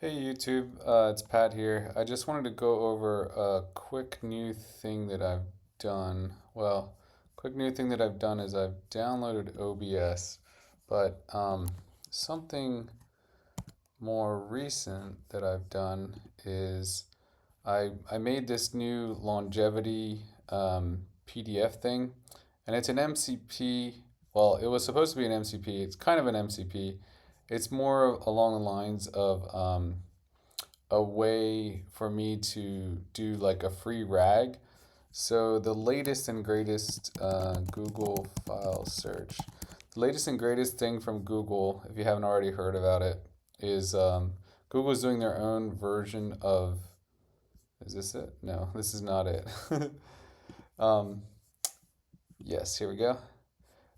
Hey YouTube, it's Pat here. I just wanted to go over a quick new thing that I've done. Quick new thing that I've done is I've downloaded OBS, but something more recent that I've done is I made this new longevity PDF thing, and it's an MCP. Well, it was supposed to be an MCP. It's kind of an MCP. It's more along the lines of a way for me to do like a free rag. So the latest and greatest Google file search. The latest and greatest thing from Google, if you haven't already heard about it, is Google is doing their own version of. Is this it? No, this is not it. um, yes, here we go.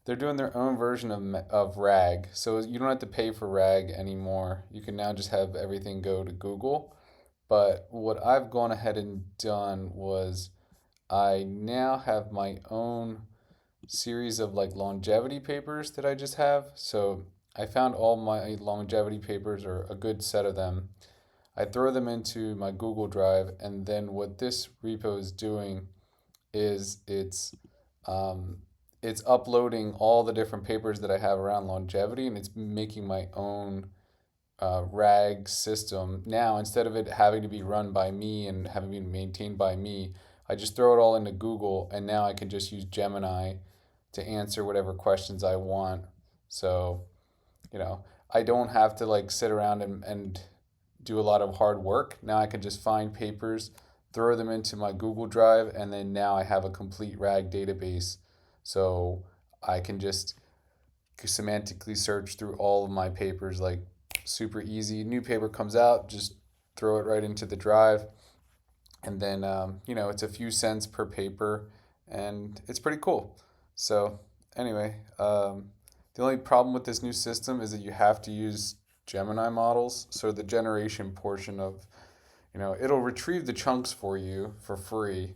They're doing their own version of RAG. So you don't have to pay for RAG anymore. You can now just have everything go to Google. But what I've gone ahead and done was I now have my own series of like longevity papers that I just have. So I found all my longevity papers, or a good set of them. I throw them into my Google Drive, and then what this repo is doing is um, it's uploading all the different papers that I have around longevity, and it's making my own RAG system. Now, instead of it having to be run by me and having to be maintained by me, I just throw it all into Google, and now I can just use Gemini to answer whatever questions I want. So, you know, I don't have to like sit around and do a lot of hard work. Now I can just find papers, throw them into my Google Drive, and then now I have a complete RAG database. So I can just semantically search through all of my papers like super easy. New paper comes out, just throw it right into the drive, and then it's a few cents per paper, and it's pretty cool. So anyway, the only problem with this new system is that you have to use Gemini models. So the generation portion of, it'll retrieve the chunks for you for free,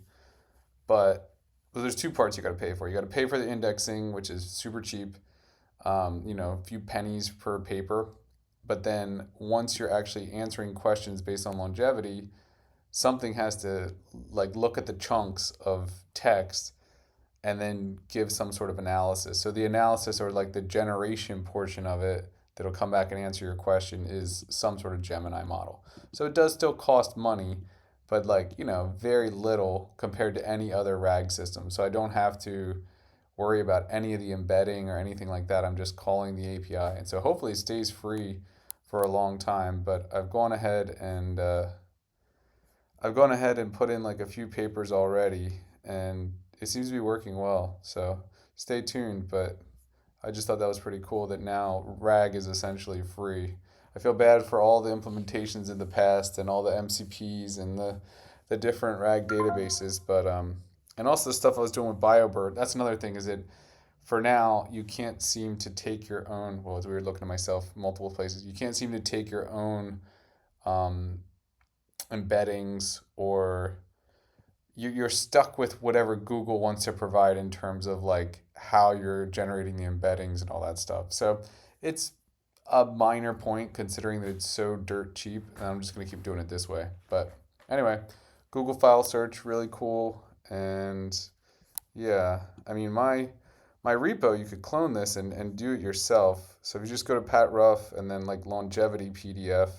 but there's two parts you got to pay for. You got to pay for the indexing, which is super cheap, a few pennies per paper. But then once you're actually answering questions based on longevity, something has to like look at the chunks of text and then give some sort of analysis. So the analysis, or like the generation portion of it that'll come back and answer your question, is some sort of Gemini model. So it does still cost money, but like, very little compared to any other RAG system. So I don't have to worry about any of the embedding or anything like that. I'm just calling the API. And so hopefully it stays free for a long time, but I've gone ahead and put in like a few papers already, and it seems to be working well. So stay tuned. But I just thought that was pretty cool that now RAG is essentially free. I feel bad for all the implementations in the past and all the MCPs and the different RAG databases, but and also the stuff I was doing with BioBird. That's another thing, is that for now you can't seem to take your own. Well, it's weird looking at myself multiple places. You can't seem to take your own um, embeddings, or you're stuck with whatever Google wants to provide in terms of like how you're generating the embeddings and all that stuff. So it's a minor point considering that it's so dirt cheap, and I'm just gonna keep doing it this way. But anyway, Google file search, really cool. And yeah, I mean my repo, you could clone this and do it yourself. So if you just go to Pat Ruff and then like longevity PDF,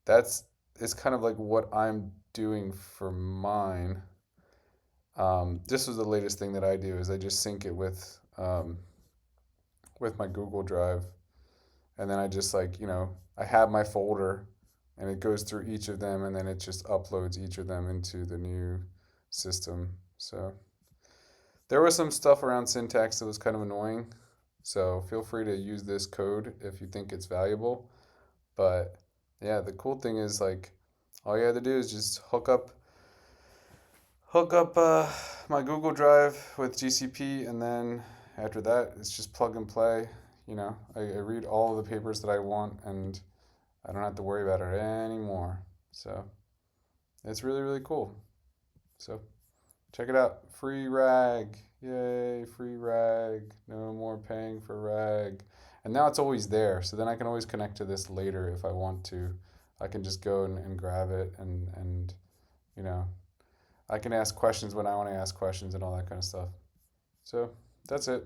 that's it's kind of like what I'm doing for mine. This was the latest thing that I do, is I just sync it with my Google Drive, and then I just like I have my folder, and it goes through each of them, and then it just uploads each of them into the new system. So there was some stuff around syntax that was kind of annoying. So feel free to use this code if you think it's valuable. But yeah, the cool thing is like all you have to do is just hook up my Google Drive with GCP, and then after that, it's just plug and play. I read all of the papers that I want, and I don't have to worry about it anymore. So it's really, really cool. So check it out. Free rag. Yay, free rag. No more paying for rag. And now it's always there. So then I can always connect to this later if I want to. I can just go and grab it and you know, I can ask questions when I want to ask questions and all that kind of stuff. So that's it.